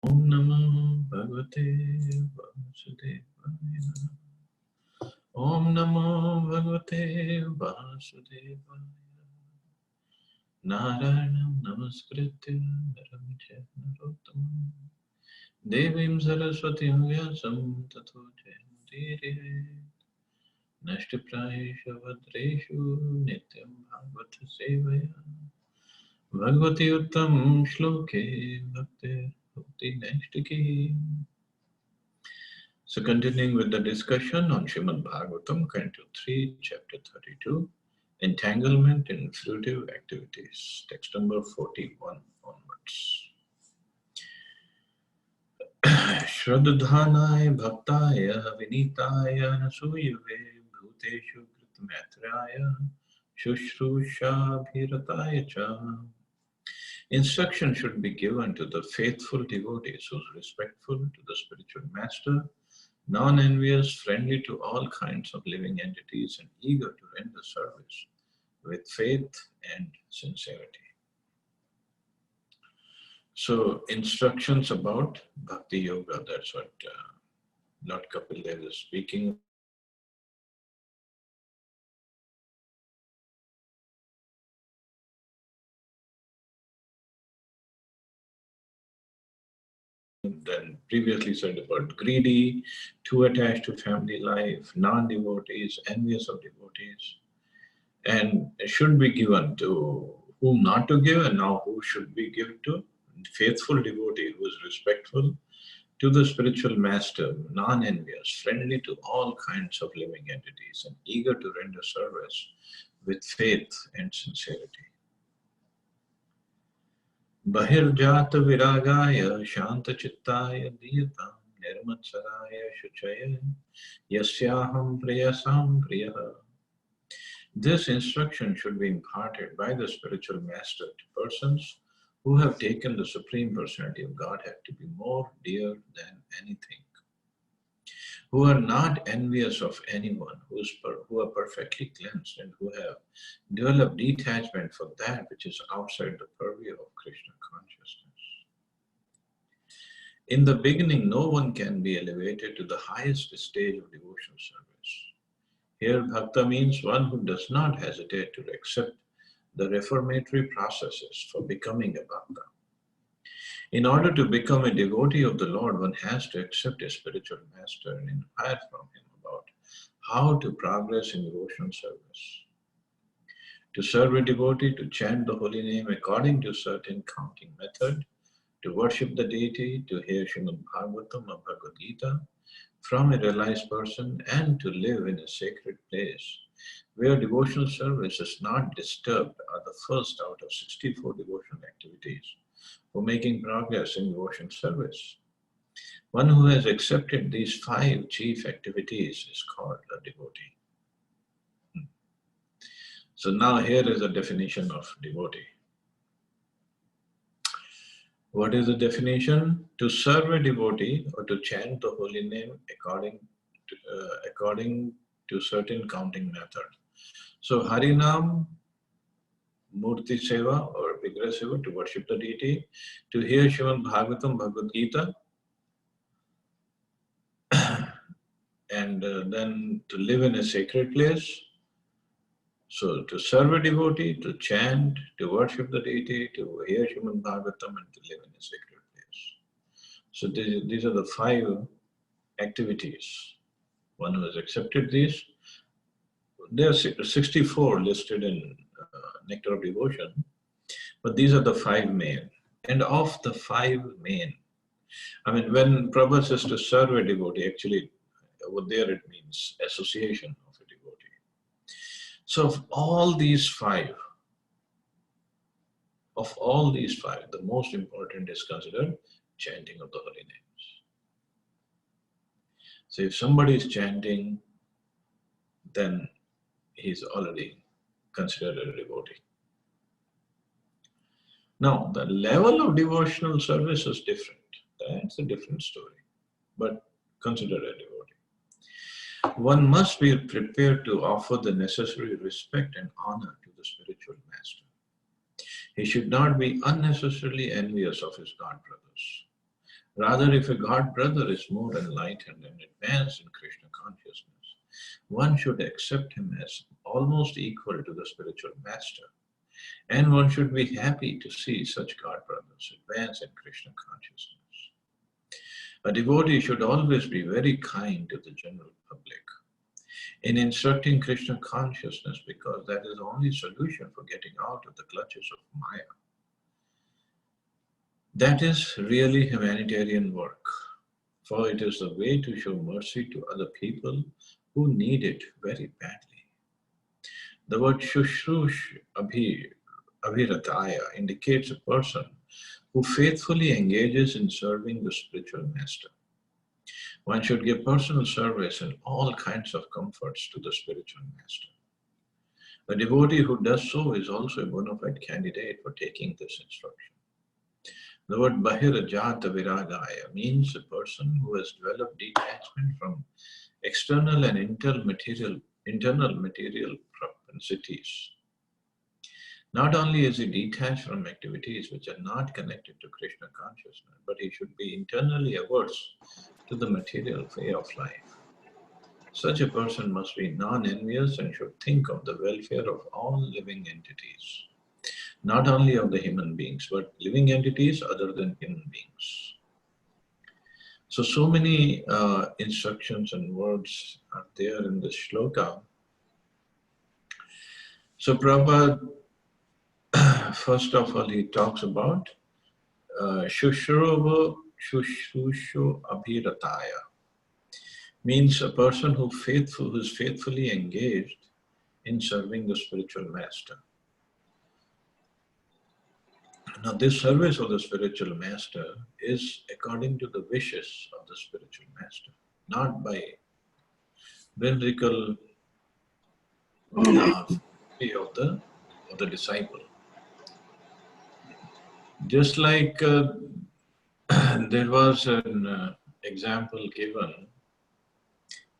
Om Namo Bhagavate Vasudevaya. Om Namo Bhagavate Vasudevaya. Narayanam Namaskritya Naram Chaiva Narottamam Devim Saraswatim Vyasam Tato Jayantirire Nashtiprayeshu Vadreshu Nityam Bhagavata Sevaya Bhagavati Uttam Shloke Bhakti Bhakti Naistiki. So continuing with the discussion on Srimad Bhagavatam, Canto 3, Chapter 32, Entanglement in Fruitive Activities, text number 41 onwards. Shraddhanaya Bhaktaya Vinitaya Nasuyave Bhuteshu Kritmatraya Shushrusha Bhirataya Cha. Instruction should be given to the faithful devotees who are respectful to the spiritual master, non-envious, friendly to all kinds of living entities, and eager to render service with faith and sincerity. So, instructions about Bhakti Yoga, that's what Lord Kapil Dev is speaking. Then previously said about greedy, too attached to family life, non-devotees, envious of devotees, and should be given to whom not to give, and now who should be given to. Faithful devotee who is respectful to the spiritual master, non-envious, friendly to all kinds of living entities, and eager to render service with faith and sincerity. Bahirjata viragaya shanta chittaya diyatam nirmatsaraya shuchaya yasyaham priyasam priyaha. This instruction should be imparted by the spiritual master to persons who have taken the Supreme Personality of Godhead to be more dear than anything, who are not envious of anyone, who are perfectly cleansed, and who have developed detachment from that which is outside the purview of Krishna consciousness. In the beginning, no one can be elevated to the highest stage of devotional service. Here, bhakta means one who does not hesitate to accept the reformatory processes for becoming a bhakta. In order to become a devotee of the Lord, one has to accept a spiritual master and inquire from him about how to progress in devotional service. To serve a devotee, to chant the holy name according to certain counting method, to worship the deity, to hear Srimad Bhagavatam or Bhagavad Gita from a realized person, and to live in a sacred place where devotional service is not disturbed are the first out of 64 devotional activities for making progress in devotional service. One who has accepted these 5 chief activities is called a devotee. So now here is a definition of devotee. What is the definition? To serve a devotee or to chant the holy name according to certain counting method. So Harinam, Murti Seva or Vigraha Seva, to worship the deity, to hear Srimad Bhagavatam, Bhagavad Gita, and then to live in a sacred place. So to serve a devotee, to chant, to worship the deity, to hear Srimad Bhagavatam, and to live in a sacred place. So these are the 5 activities. One who has accepted these. There are 64 listed in Nectar of Devotion, but these are the 5 main. And of the 5 main, I mean, when Prabhupada says to serve a devotee, actually, over there it means association of a devotee. So of all these 5, the most important is considered chanting of the holy names. So if somebody is chanting, then he's already considered a devotee. Now, the level of devotional service is different. That's a different story. But consider a devotee. One must be prepared to offer the necessary respect and honor to the spiritual master. He should not be unnecessarily envious of his god brothers. Rather, if a God brother is more enlightened and advanced in Krishna consciousness, one should accept him as almost equal to the spiritual master, and one should be happy to see such God brothers advance in Krishna consciousness. A devotee should always be very kind to the general public in instructing Krishna consciousness, because that is the only solution for getting out of the clutches of Maya. That is really humanitarian work, for it is the way to show mercy to other people who need it very badly. The word Shushrush Abhirataya indicates a person who faithfully engages in serving the spiritual master. One should give personal service and all kinds of comforts to the spiritual master. A devotee who does so is also a bona fide candidate for taking this instruction. The word Bahirajata Viragaya means a person who has developed detachment from external and internal material propensities. Not only is he detached from activities which are not connected to Krishna consciousness, but he should be internally averse to the material way of life. Such a person must be non-envious and should think of the welfare of all living entities. Not only of the human beings, but living entities other than human beings. So many instructions and words are there in this shloka. So Prabhupada, first of all, he talks about Shushruva Shushushu Abhirataya, means a person who is faithfully engaged in serving the spiritual master. Now, this service of the spiritual master is according to the wishes of the spiritual master, not by whimsical way of the disciple. Just like there was an example given,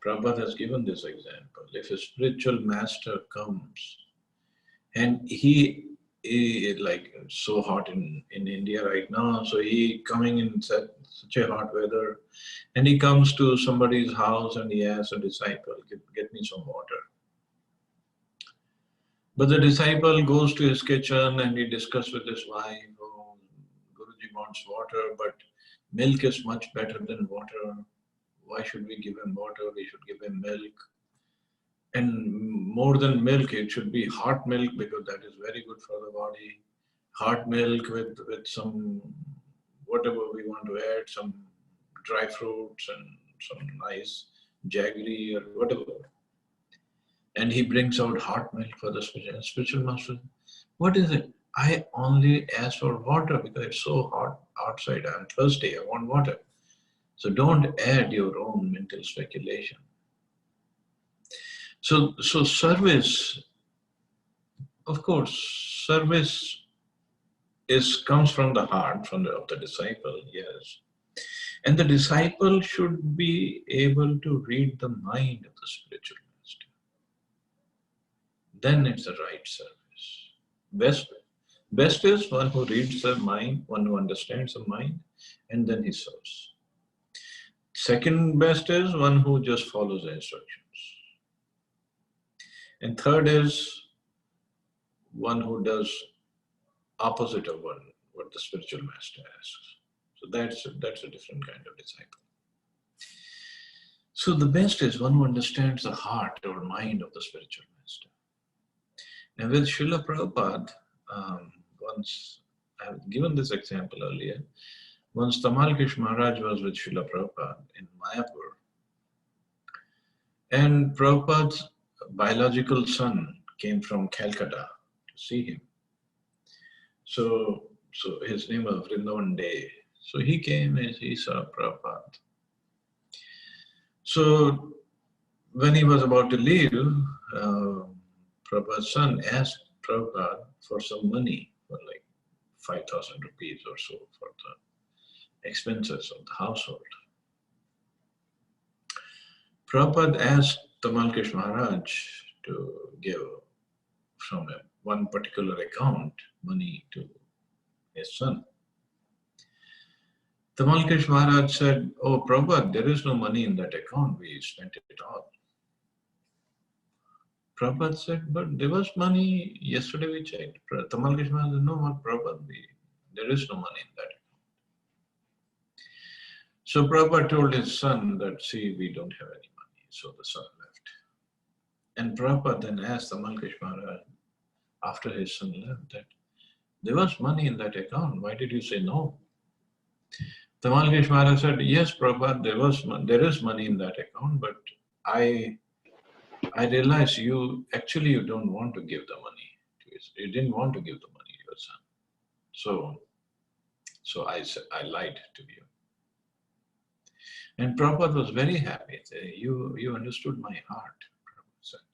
Prabhupada has given this example. If a spiritual master comes and he like so hot in India right now, so he coming in such a hot weather, and he comes to somebody's house and he asks a disciple, get me some water. But the disciple goes to his kitchen and he discusses with his wife, oh, Guruji wants water, but milk is much better than water. Why should we give him water? We should give him milk. And more than milk, it should be hot milk, because that is very good for the body. Hot milk with some, whatever we want to add, some dry fruits and some nice jaggery or whatever. And he brings out hot milk for the spiritual master. What is it? I only ask for water because it's so hot outside. I'm thirsty. I want water. So don't add your own mental speculation. So service, of course, service comes from the heart, of the disciple, yes. And the disciple should be able to read the mind of the spiritual master. Then it's the right service. Best is one who reads the mind, one who understands the mind, and then he serves. Second best is one who just follows the instructions. And third is one who does opposite of what the spiritual master asks. So that's a different kind of disciple. So the best is one who understands the heart or mind of the spiritual master. And with Srila Prabhupada, once I've given this example earlier, once Tamal Krishna Maharaj was with Srila Prabhupada in Mayapur, and Prabhupada's biological son came from Calcutta to see him. So his name was Vrindavan Day. So he came and he saw Prabhupada. So when he was about to leave, Prabhupada's son asked Prabhupada for some money, for like 5,000 rupees or so for the expenses of the household. Prabhupada asked Tamal Krishna Maharaj to give from one particular account money to his son. Tamal Krish Maharaj said, "Oh, Prabhupada, there is no money in that account. We spent it all." Prabhupada said, "But there was money. Yesterday we checked." Tamal Krish Maharaj said, "No, Prabhupada, there is no money in that." So Prabhupada told his son that, "See, we don't have any money." So the son left. And Prabhupada then asked Tamal Krish Maharaj, after his son left, that there was money in that account. Why did you say no? Tamal Krish Maharaj said, "Yes, Prabhupada, there is money in that account, but I realized you don't want to give the money to his, you didn't want to give the money to your son. So I said, I lied to you." And Prabhupada was very happy. You understood my heart, Prabhupada said.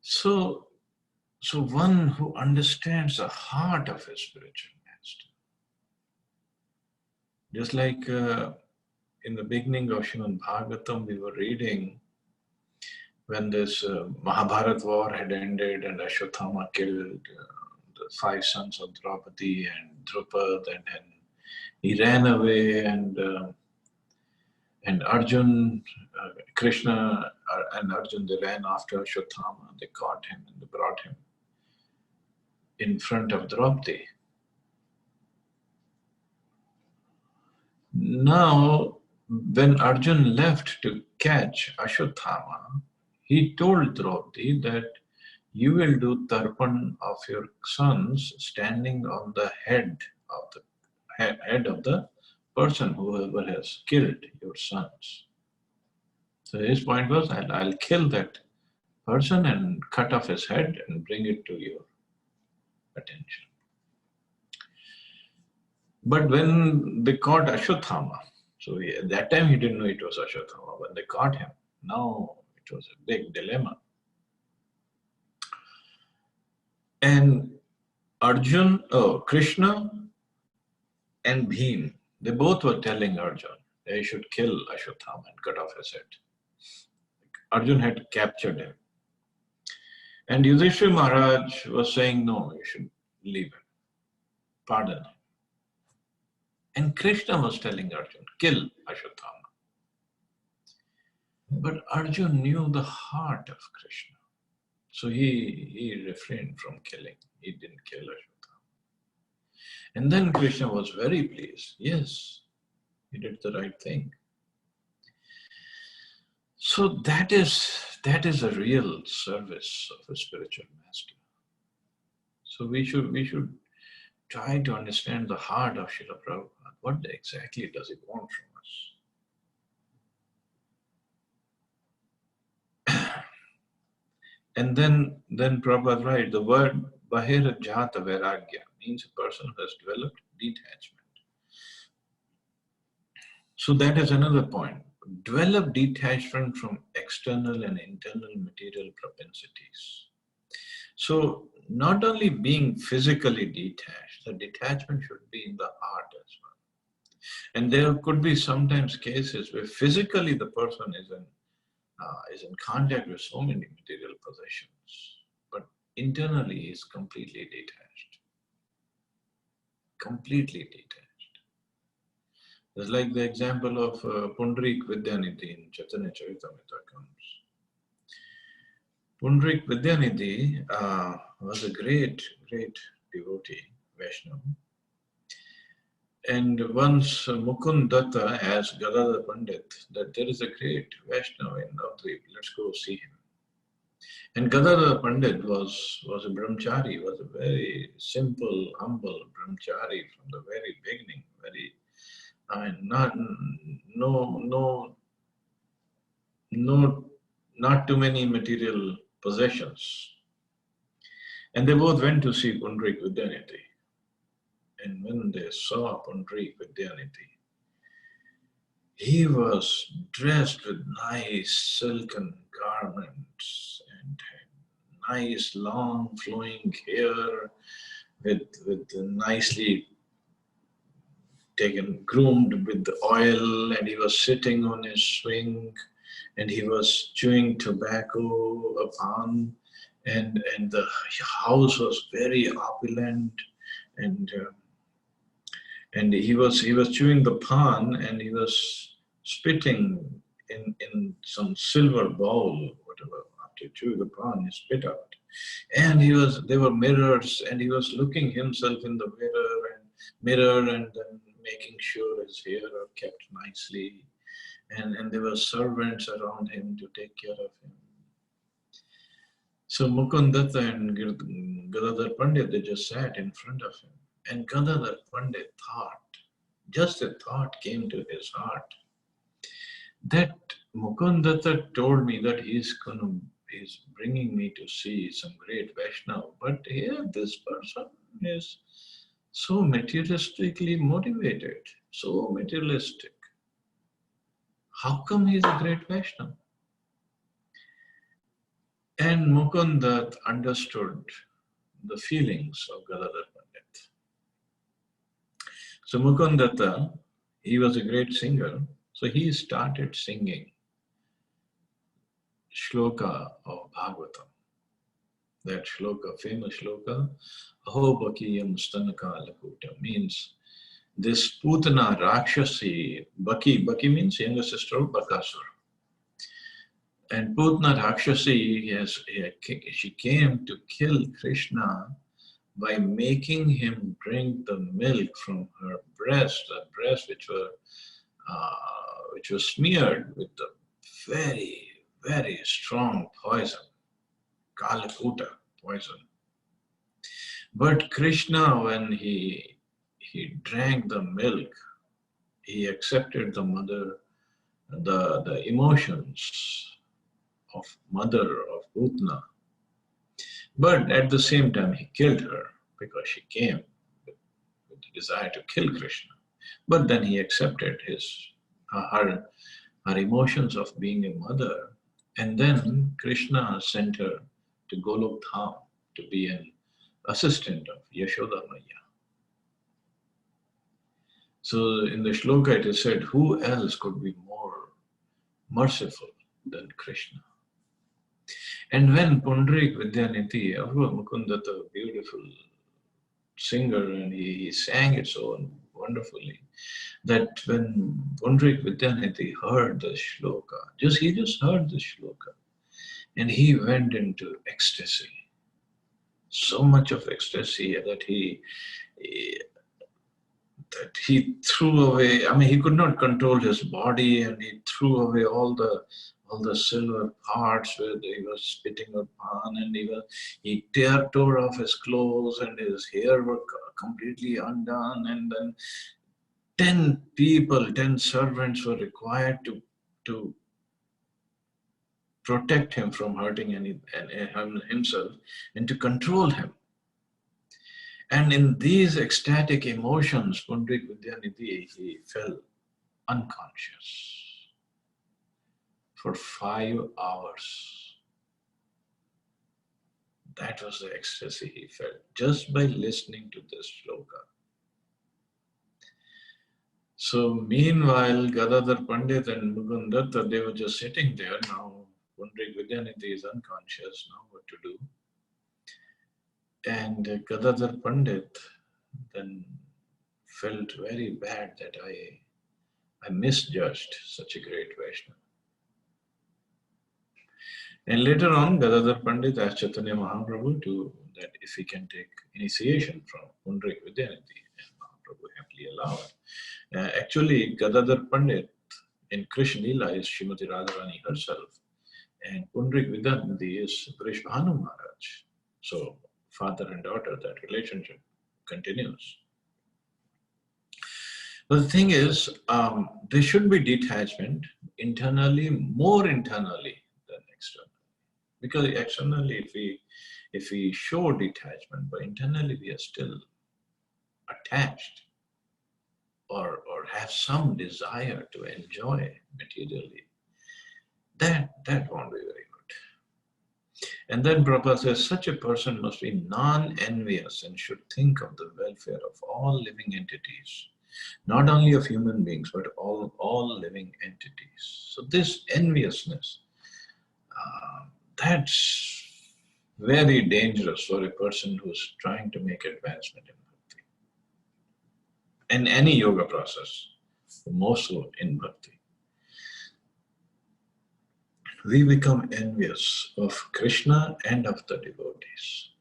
So one who understands the heart of a spiritual master, just like in the beginning of Srimad Bhagavatam, we were reading when this Mahabharat war had ended and Ashwatthama killed the 5 sons of Draupadi and Drupad, and then he ran away, and Arjun, Krishna and Arjun, they ran after Ashwatthama. They caught him and they brought him in front of Draupadi. Now, when Arjun left to catch Ashwatthama, he told Draupadi that you will do tarpan of your sons standing on the head of the person whoever has killed your sons. So his point was, I'll kill that person and cut off his head and bring it to your attention. But when they caught Ashwatthama, so at that time he didn't know it was Ashwatthama. When they caught him, now it was a big dilemma. And Krishna and Bhim, they both were telling Arjun they should kill Ashwatthama and cut off his head. Arjun had captured him. And Yudhishthira Maharaj was saying, no, you should leave him, pardon him. And Krishna was telling Arjun, kill Ashwatthama. But Arjun knew the heart of Krishna. So he refrained from killing. He didn't kill Ashwatthama. And then Krishna was very pleased. Yes, he did the right thing. So that is a real service of a spiritual master. So we should try to understand the heart of Srila Prabhupada. What exactly does he want from us? And then Prabhupada writes, the word Bahira Jata Vairagya means a person who has developed detachment. So that is another point. Develop detachment from external and internal material propensities. So not only being physically detached, the detachment should be in the heart as well. And there could be sometimes cases where physically the person is in contact with so many material possessions, but internally he is completely detached. Completely detached. It's like the example of Pundarik Vidyanidhi in Chaitanya Charitamrita comes. Pundarik Vidyanidhi was a great devotee, Vaishnava. And once Mukund Datta asked Gadadhar Pandit that there is a great Vaishnava in Navadvip, let's go see him. And Gadadhar Pandit was a brahmachari, was a very simple, humble brahmachari from the very beginning, not too many material possessions. And they both went to see Pundarik Vidyanidhi. And when they saw Pundarik Vidyanidhi, he was dressed with nice silken garments and had nice long flowing hair with nicely groomed with the oil, and he was sitting on his swing and he was chewing tobacco, a pan, and the house was very opulent, and And he was chewing the pan, and he was spitting in some silver bowl, whatever. After chewing the pan, he spit out. And there were mirrors, and he was looking himself in the mirror, and then making sure his hair are kept nicely. And there were servants around him to take care of him. So Mukundatta and Gadadhar Pandit, they just sat in front of him. And Gadadhar Pandit thought, just a thought came to his heart, that Mukundatta told me that he's bringing me to see some great Vaishnava. But here this person is so materialistically motivated, so materialistic. How come he's a great Vaishnava? And Mukundatta understood the feelings of Gadadhar Pandit. So Mukundatta, he was a great singer, so he started singing shloka of Bhagavatam. That shloka, famous shloka, Aho Bakiyam Stanaka Lakuta, means this Putana Rakshasi, Baki means younger sister of Bakasur. And Putana Rakshasi, she came to kill Krishna by making him drink the milk from her breast, which was smeared with the very, very strong poison, Kalakuta poison. But Krishna, when he drank the milk, he accepted the emotions of mother of Putna. But at the same time, he killed her because she came with the desire to kill Krishna. But then he accepted her emotions of being a mother. And then Krishna sent her to Golok Dham to be an assistant of Yashoda Maya. So in the shloka it is said, who else could be more merciful than Krishna? And when Pundrik Vidyanidhi, Mukundatta, a beautiful singer, and he sang it so wonderfully, that when Pundrik Vidyanidhi heard the shloka, he just heard the shloka, and he went into ecstasy. So much of ecstasy that he threw away. I mean, he could not control his body, and he threw away all the silver parts where he was spitting upon, and he tore off his clothes, and his hair were completely undone. And then 10 servants were required to protect him from hurting himself and to control him. And in these ecstatic emotions, Pundrik Vidyanidhi, he fell unconscious for 5 hours. That was the ecstasy he felt just by listening to this shloka. So meanwhile, Gadadhar Pandit and Mukundatta, they were just sitting there. Now Pundrik Vidyanidhi is unconscious. Now what to do? And Gadadhar Pandit then felt very bad that I misjudged such a great Vaishnava. And later on, Gadadhar Pandit asked Chaitanya Mahaprabhu that if he can take initiation from Pundrik Vidyanidhi, and Mahaprabhu happily allowed. Actually, Gadadhar Pandit in Krishna Lila is Srimati Radharani herself, and Pundrik Vidyanidhi is Vrishbhanu Maharaj. So, father and daughter, that relationship continues. But the thing is, there should be detachment internally, more internally than externally. Because externally, if we show detachment, but internally we are still attached or have some desire to enjoy materially, that won't be very good. And then Prabhupada says, such a person must be non-envious and should think of the welfare of all living entities, not only of human beings, but all living entities. So this enviousness, that's very dangerous for a person who's trying to make advancement in bhakti. in any yoga process, more so in bhakti. We become envious of Krishna and of the devotees.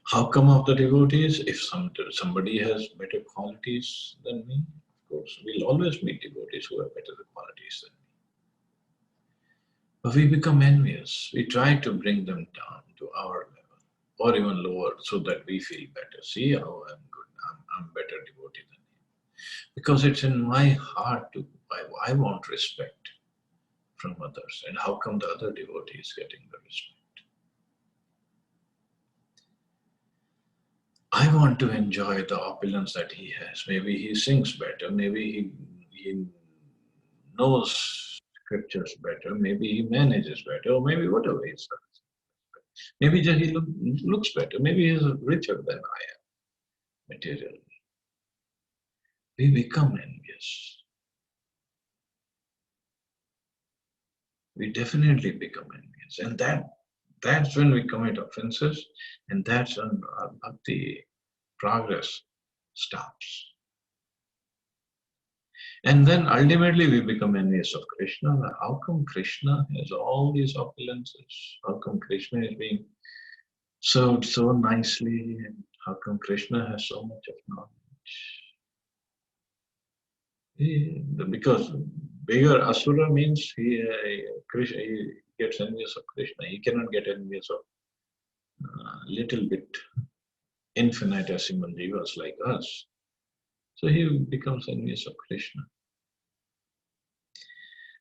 How come of the devotees? If somebody has better qualities than me, of course, we'll always meet devotees who have better qualities than me. But we become envious. We try to bring them down to our level or even lower so that we feel better. See how I'm good, I'm better devotee than you. Because it's in my heart to, I want respect from others. And how come the other devotee is getting the respect? I want to enjoy the opulence that he has. Maybe he sings better, maybe he knows scriptures better, maybe he manages better, or maybe whatever he does. Maybe just he looks better, maybe he's richer than I am materially. We become envious. We definitely become envious. And that's when we commit offenses, and that's when our bhakti progress stops. And then ultimately we become envious of Krishna. How come Krishna has all these opulences? How come Krishna is being served so nicely? And how come Krishna has so much of knowledge? Because bigger asura means he gets envious of Krishna. He cannot get envious of little bit infinitesimal jivas like us. So he becomes envious of Krishna.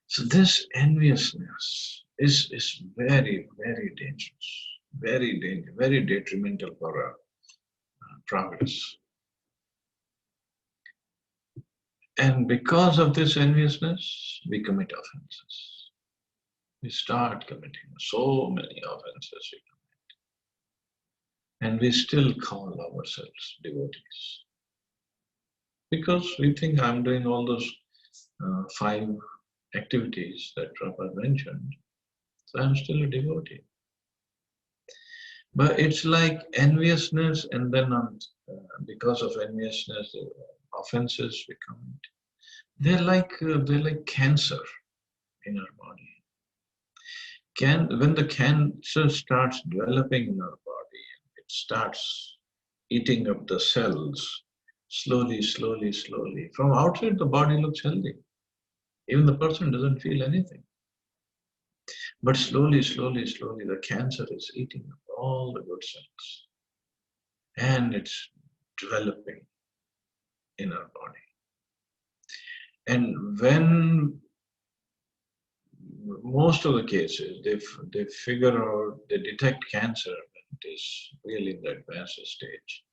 So this enviousness is very, very dangerous, very detrimental for our progress. And because of this enviousness, we commit offenses. We start committing so many offenses we commit. And we still call ourselves devotees. Because we think I'm doing all those 5 activities that Prabhupada mentioned, so I'm still a devotee. But it's like enviousness, and then because of enviousness, offenses we commit. They're like cancer in our body. When the cancer starts developing in our body, it starts eating up the cells slowly. From outside, the body looks healthy. Even the person doesn't feel anything. But slowly, the cancer is eating up all the good cells. And it's developing in our body. And when most of the cases, they figure out, they detect cancer when it is really in the advanced stage.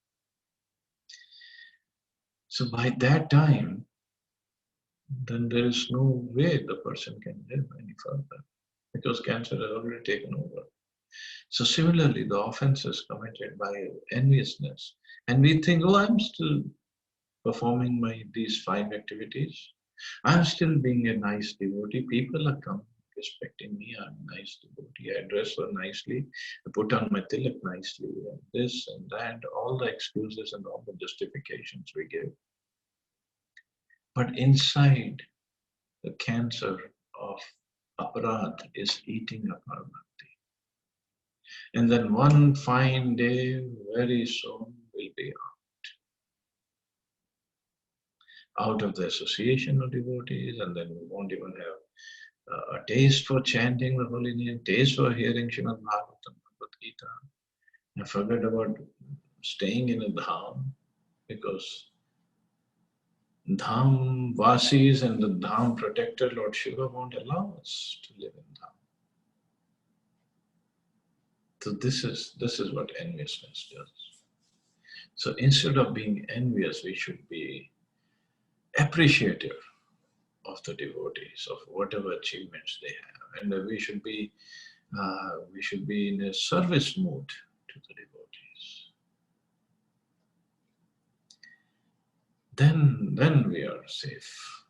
So by that time, then there is no way the person can live any further because cancer has already taken over. So similarly, the offenses committed by enviousness, and we think, oh, I'm still performing these 5 activities. I'm still being a nice devotee. People are coming, respecting me. I'm a nice devotee. I dress so nicely. I put on my tilak nicely, and this and that, all the excuses and all the justifications we give. But inside, the cancer of aparadh is eating up our bhakti. And then one fine day, very soon, we'll be out of the association of devotees, and then we won't even have a taste for chanting the holy name, taste for hearing Srimad Bhagavatam, Bhagavad Gita, and forget about staying in a dham, because dham vasis and the dham protector Lord Shiva won't allow us to live in dham. So this is what enviousness does. So instead of being envious, we should be appreciative of the devotees, of whatever achievements they have, and we should be in a service mood to the devotees. Then we are safe.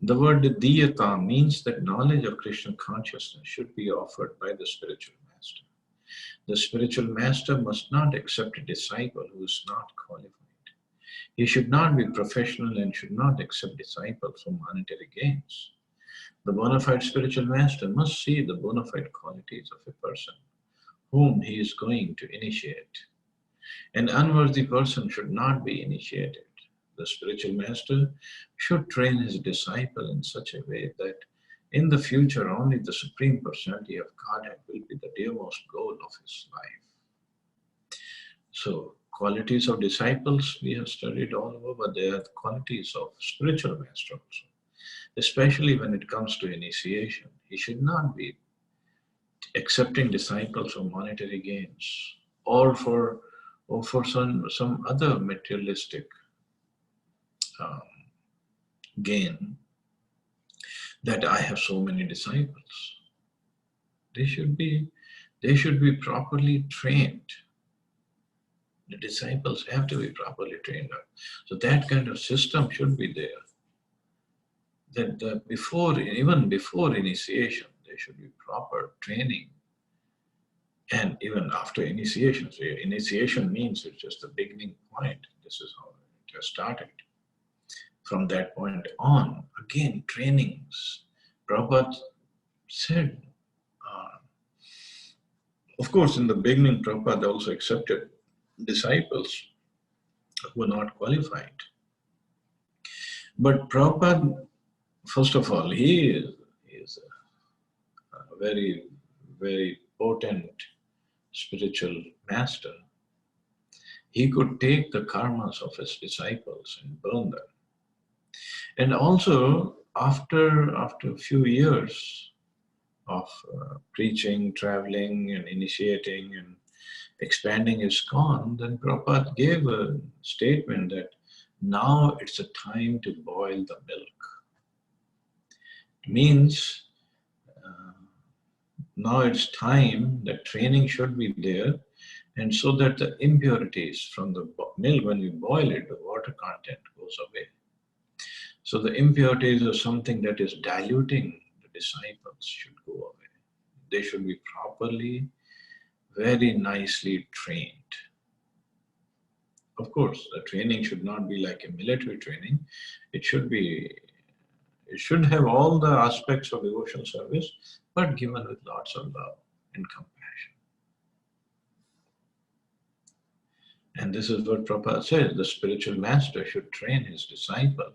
The word diyata means that knowledge of Krishna consciousness should be offered by the spiritual master. The spiritual master must not accept a disciple who is not qualified. He should not be professional and should not accept disciples for monetary gains. The bona fide spiritual master must see the bona fide qualities of a person whom he is going to initiate. An unworthy person should not be initiated. The spiritual master should train his disciple in such a way that in the future only the Supreme Personality of Godhead will be the dearmost goal of his life. So, qualities of disciples we have studied all over, but they are qualities of spiritual master also. Especially when it comes to initiation, he should not be accepting disciples for monetary gains or for some other materialistic um, gain, that I have so many disciples. They should be properly trained. The disciples have to be properly trained up. So that kind of system should be there. That even before initiation, there should be proper training. And even after initiation, so initiation means it's just the beginning point. This is how it has started. From that point on, again, trainings. Prabhupada said, of course, in the beginning, Prabhupada also accepted disciples who were not qualified. But Prabhupada, first of all, he is a very, very potent spiritual master. He could take the karmas of his disciples and burn them. And also, after a few years of preaching, traveling, and initiating and expanding ISKCON, then Prabhupada gave a statement that now it's a time to boil the milk. It means now it's time that training should be there, and so that the impurities from the milk, when we boil it, the water content goes away. So the impurities are something that is diluting the disciples should go away. They should be properly, very nicely trained. Of course, the training should not be like a military training. It should have all the aspects of devotional service, but given with lots of love and compassion. And this is what Prabhupada says, the spiritual master should train his disciple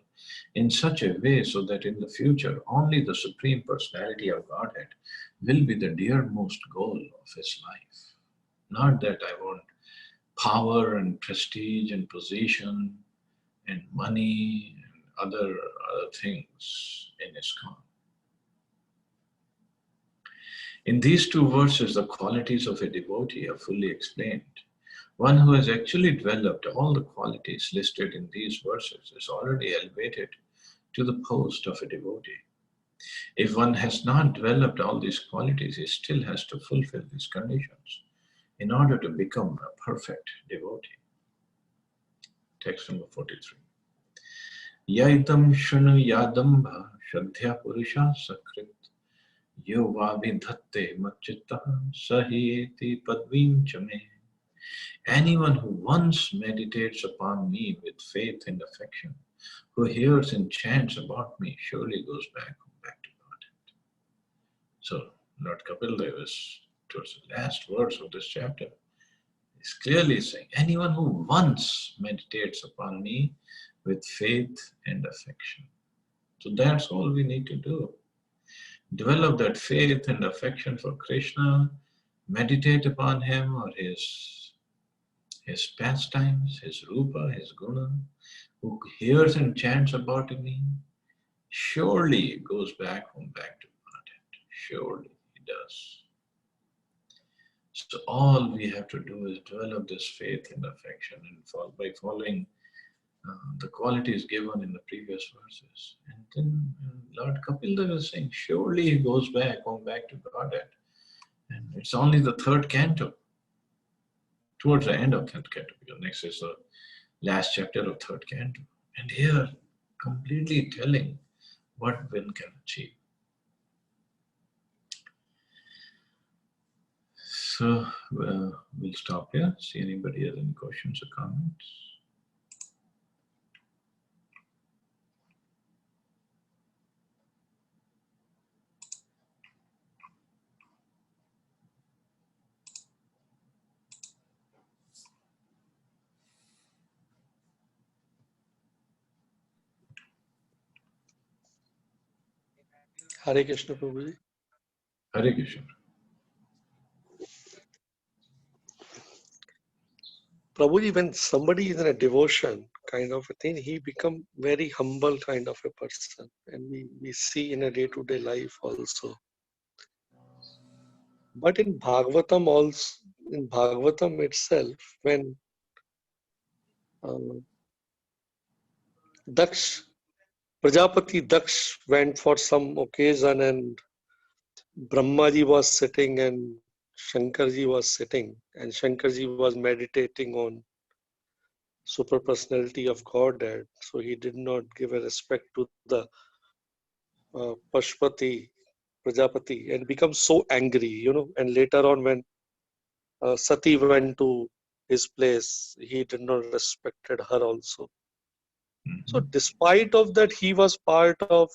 in such a way so that in the future only the Supreme Personality of Godhead will be the dearmost goal of his life. Not that I want power and prestige and position and money and other things in ISKCON. In these two verses, the qualities of a devotee are fully explained. One who has actually developed all the qualities listed in these verses is already elevated to the post of a devotee. If one has not developed all these qualities, he still has to fulfill these conditions in order to become a perfect devotee. Text number 43. Yaidam shunu yadambha shraddhya purusha sakrit yo vabhidhatte machittaha sahyeti padvim chame. Anyone who once meditates upon me with faith and affection, who hears and chants about me, surely goes back to Godhead. So Lord Kapil Dev is, towards the last verse of this chapter, is clearly saying, anyone who once meditates upon me with faith and affection. So that's all we need to do. Develop that faith and affection for Krishna, meditate upon him or his pastimes, his rupa, his guna, who hears and chants about me, surely goes back to Godhead. Surely he does. So all we have to do is develop this faith and affection, and by following the qualities given in the previous verses. And then Lord Kapil Dev is saying, surely he goes back to Godhead. And it's only the third canto. Towards the end of third canto, because next is the last chapter of third canto. And here, completely telling what one can achieve. So we'll stop here. See anybody has any questions or comments. Hare Krishna, Prabhuji. Hare Krishna. Prabhuji, when somebody is in a devotion kind of a thing, he become very humble kind of a person. And we see in a day-to-day life also. But in Bhagavatam also, in Bhagavatam itself, when Daksh, Prajapati Daksh went for some occasion and Brahmaji was sitting and Shankarji was sitting and Shankarji was meditating on super personality of Godhead. So he did not give a respect to the Pashupati, Prajapati, and become so angry, And later on, when Sati went to his place, he did not respected her also. So, despite of that, he was part of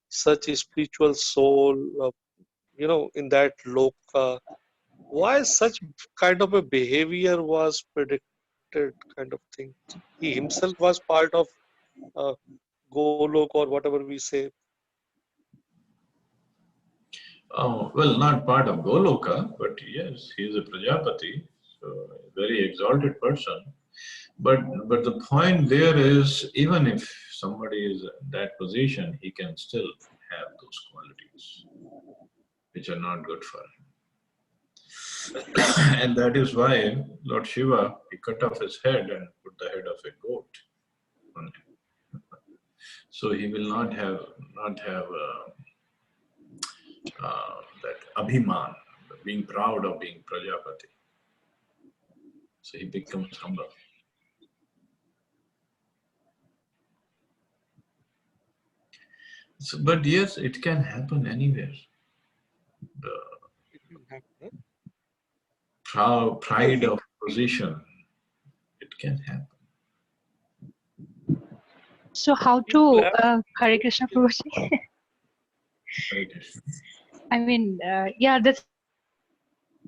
such a spiritual soul, in that loka. Why such kind of a behavior was predicted, kind of thing? He himself was part of uh, Golok or whatever we say. Oh, well, not part of Goloka, but yes, he is a Prajapati, so a very exalted person. But the point there is, even if somebody is in that position, he can still have those qualities, which are not good for him. And that is why Lord Shiva, he cut off his head and put the head of a goat on him. So he will not have that abhiman, being proud of being Prajapati. So he becomes humble. So, but yes, it can happen anywhere. It can happen. Pride of position, it can happen. So how to Hare Krishna Prabhuji? Hare Krishna. I mean, yeah, that's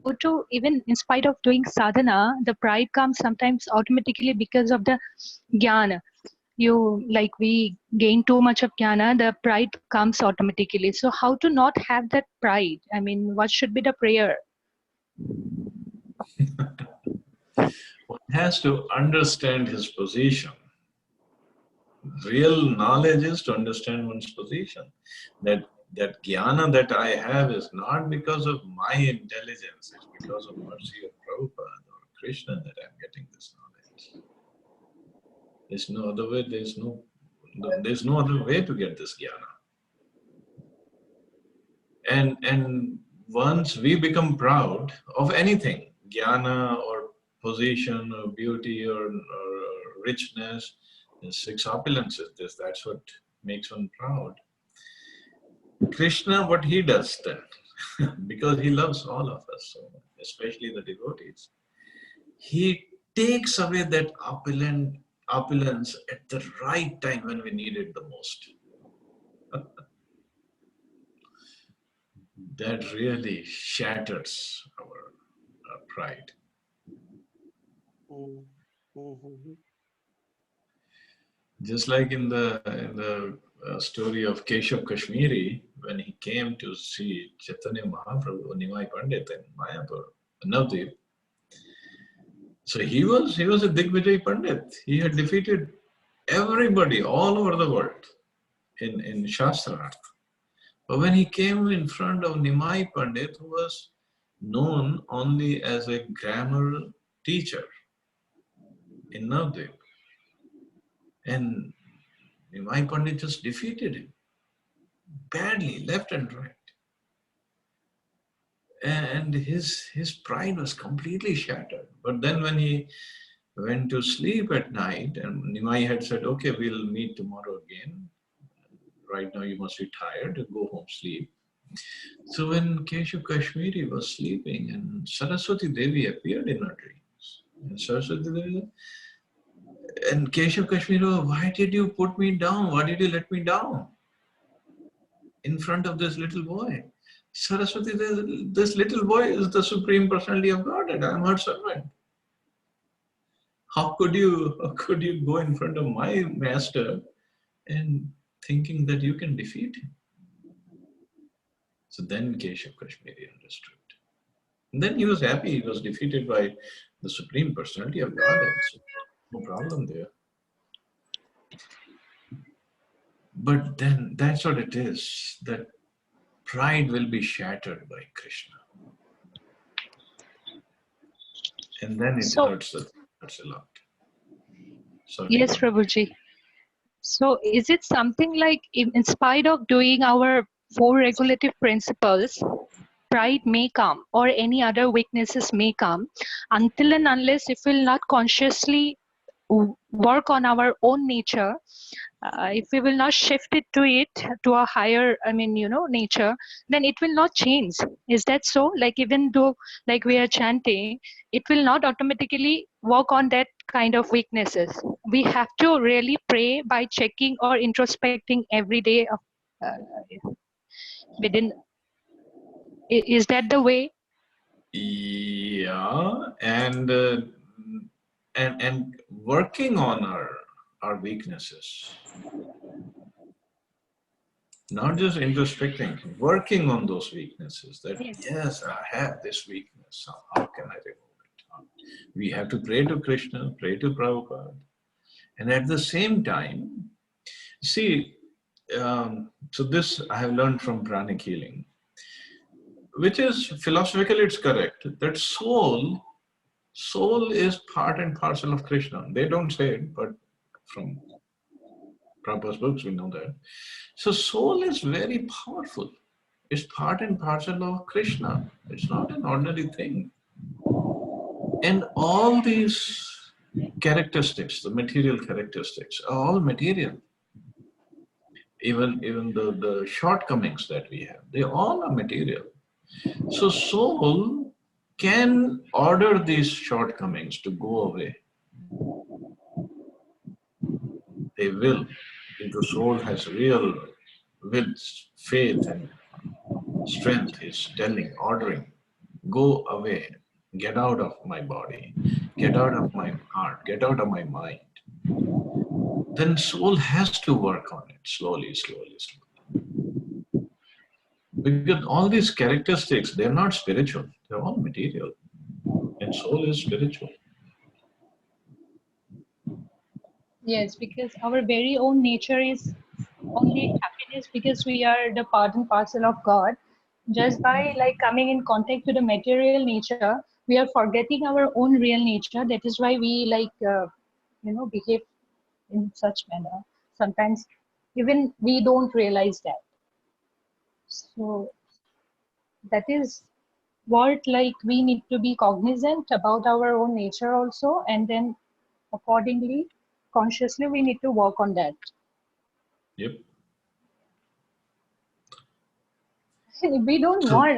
how to, even in spite of doing sadhana, the pride comes sometimes automatically because of the jnana. We gain too much of jnana, the pride comes automatically. So how to not have that pride? I mean, what should be the prayer? One has to understand his position. Real knowledge is to understand one's position. That jnana that I have is not because of my intelligence, it's because of mercy of Prabhupada or Krishna that I'm getting this knowledge. There's no other way, there's no other way to get this jnana. And once we become proud of anything, jnana or position or beauty or richness, the six opulences, that's what makes one proud. Krishna, what he does then, because he loves all of us so much, especially the devotees, he takes away that opulence at the right time when we need it the most. That really shatters our pride. Mm-hmm. Just like in the story of Keshav Kashmiri, when he came to see Chaitanya Mahaprabhu, Nimai Pandit in Mayapur, Navdeep. So he was a Digvijay Pandit. He had defeated everybody all over the world in Shastrarth. But when he came in front of Nimai Pandit, who was known only as a grammar teacher in Navdeep, and Nimai Pandit just defeated him badly, left and right. And his pride was completely shattered. But then when he went to sleep at night, and Nimai had said, okay, we'll meet tomorrow again. Right now you must be tired, go home, sleep. So when Keshav Kashmiri was sleeping and Saraswati Devi appeared in her dreams, and Saraswati Devi and Keshav Kashmiri, "Oh, why did you put me down? Why did you let me down in front of this little boy?" Saraswati, this little boy is the Supreme Personality of Godhead. I am her servant. How could you go in front of my master and thinking that you can defeat him? So then Keshav Kashmiri understood. And then he was happy. He was defeated by the Supreme Personality of Godhead. So no problem there. But then that's what it is, that pride will be shattered by Krishna. And then it hurts a lot. Sorry. Yes, Prabhuji. So is it something like, in spite of doing our 4 regulative principles, pride may come or any other weaknesses may come, until and unless if we'll not consciously work on our own nature, if we will not shift it to a higher, nature, then it will not change. Is that so? Like, even though like we are chanting, it will not automatically work on that kind of weaknesses. We have to really pray by checking or introspecting every day of, within. Is that the way? Yeah, and working on our weaknesses, not just introspecting, working on those weaknesses. That yes, I have this weakness. So how can I remove it? We have to pray to Krishna, pray to Prabhupada, and at the same time, see. So this I have learned from pranic healing, which is philosophically it's correct, that soul is part and parcel of Krishna. They don't say it, but from Prabhupada's books we know that. So soul is very powerful. It's part and parcel of Krishna. It's not an ordinary thing. And all these characteristics, the material characteristics, are all material. Even the shortcomings that we have, they all are material. So soul can order these shortcomings to go away. They will. If the soul has real will, faith and strength, is telling, ordering, go away, get out of my body, get out of my heart, get out of my mind, then soul has to work on it slowly. Because all these characteristics, they're not spiritual, they're all material. And soul is spiritual. Yes, because our very own nature is only happiness, because we are the part and parcel of God. Just by like coming in contact with the material nature, we are forgetting our own real nature. That is why we behave in such manner. Sometimes even we don't realize that. So that is what like we need to be cognizant about our own nature also, and then accordingly, consciously, we need to work on that. Yep. We don't want,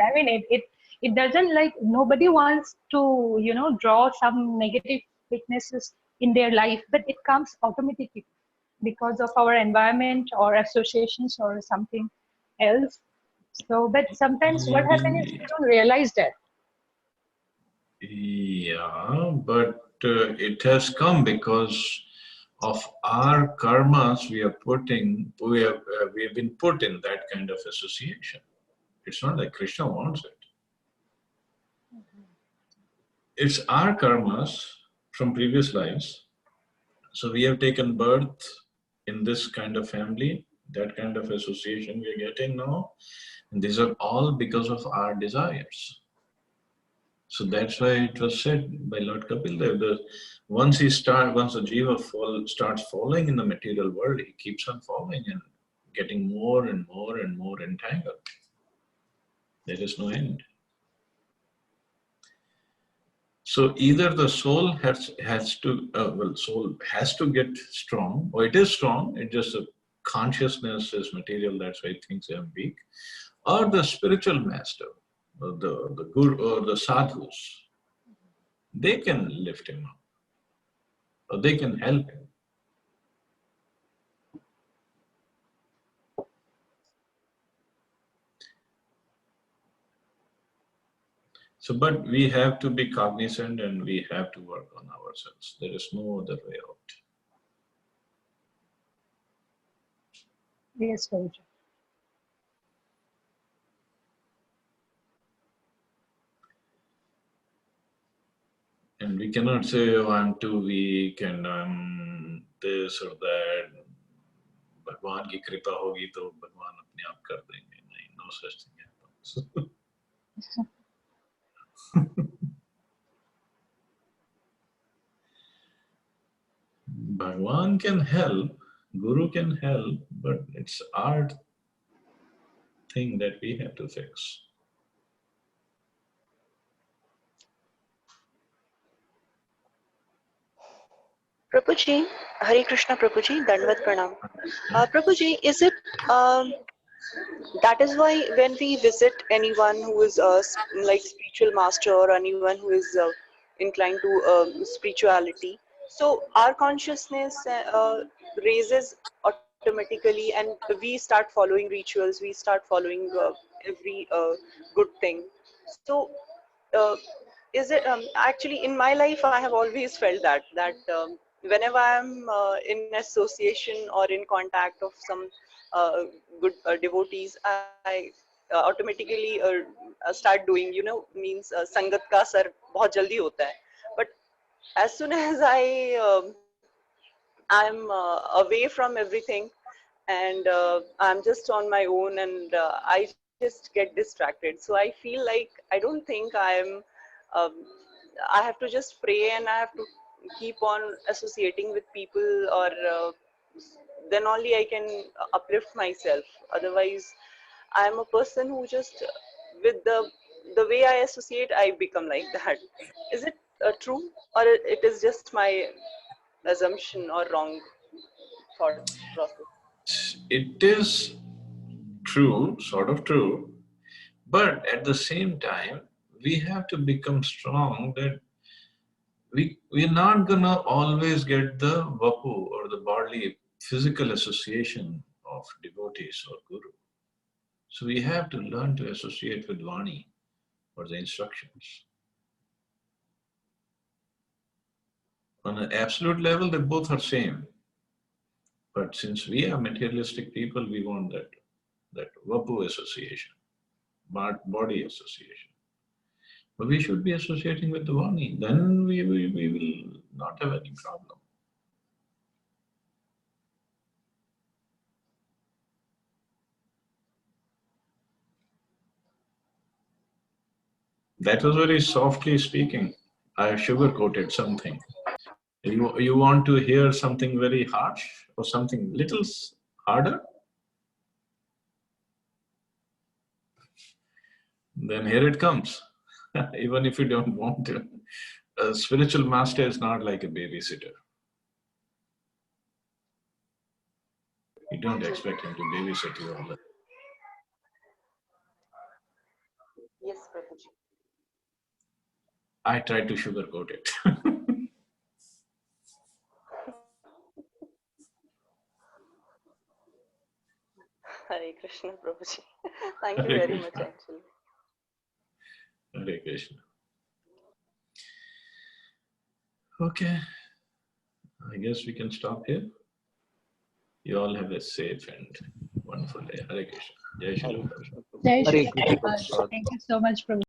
it doesn't, like, nobody wants to draw some negative weaknesses in their life, but it comes automatically because of our environment or associations or something else. So but sometimes what happens is we don't realize that. Yeah, but it has come because of our karmas. We have been put in that kind of association. It's not like Krishna wants it. It's our karmas from previous lives. So we have taken birth in this kind of family, that kind of association we are getting now. And these are all because of our desires. So that's why it was said by Lord Kapil Dev that once the jiva starts falling in the material world, he keeps on falling and getting more and more and more entangled. There is no end. So either the soul soul has to get strong, or it is strong. It's just a consciousness is material. That's why things are weak. or the spiritual master, or the guru, or the sadhus. They can lift him up, or they can help him. So, but we have to be cognizant and we have to work on ourselves. There is no other way out. Yes, Guruji. And we cannot say, oh, I'm too weak and I'm this or that. भगवान की कृपा होगी तो भगवान अपने आप कर देंगे. नहीं, no such thing happens. Bhagwan can help, Guru can help, but it's our thing that we have to fix. Prabhuji, Hare Krishna Prabhuji, Dandavat Pranam. Prabhuji, is it that is why when we visit anyone who is like spiritual master or anyone who is inclined to spirituality, so our consciousness raises automatically and we start following rituals, we start following every good thing. So is it actually in my life I have always felt that whenever I'm in association or in contact of some good devotees, I automatically start doing, means sangat ka asar bahut jaldi hota hai. But as soon as I'm away from everything and I'm just on my own and I just get distracted. So I feel like I don't think um, I have to just pray and I have to keep on associating with people, or then only I can uplift myself. Otherwise, I am a person who just with the way I associate, I become like that. Is it true, or it is just my assumption or wrong thought process? It is true, sort of true, but at the same time, we have to become strong that we're not gonna always get the vapu or the bodily physical association of devotees or guru. So we have to learn to associate with Vani or the instructions. On an absolute level, they both are same. But since we are materialistic people, we want that vapu association, body association. But we should be associating with the Vani. Then we will not have any problem. That was very softly speaking. I sugar-coated something. You want to hear something very harsh or something little harder? Then here it comes. Even if you don't want to. A spiritual master is not like a babysitter. You don't expect him to babysit you all the time. Yes, Prabhuji. I tried to sugarcoat it. Hare Krishna Prabhuji. Thank you very much actually. Hare Krishna. Okay. I guess we can stop here. You all have a safe and wonderful day. Hare Krishna. Jai Shri Krishna. Jai Hare Shri Krishna Krishna. Prabhupada. Thank you so much, Prabhu.